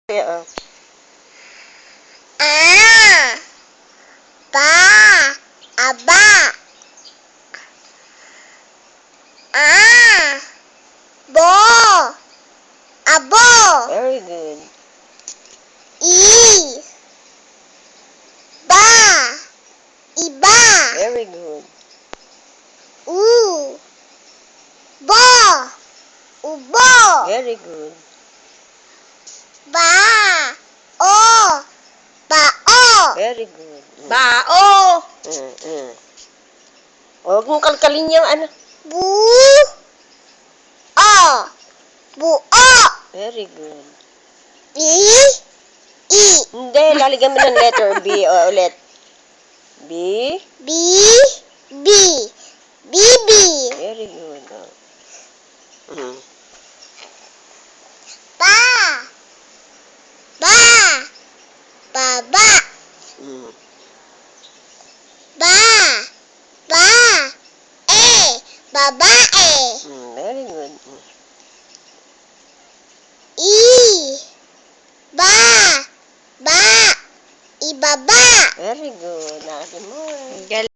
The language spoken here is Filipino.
Yeah. Ba, aba, bo, abo, Very good. ba, iba, Very good. bo, ubo, Very good. ba, bao, Very good. bao, Huwag mong kalkalin yung ano. buo, buo, Very good. i, Hindi, lalagyan mo ng letter B ulit. B. bibi, Very good. ba, baba, babae, Very good. ibaba, Very good. Nakasama mo. Galing.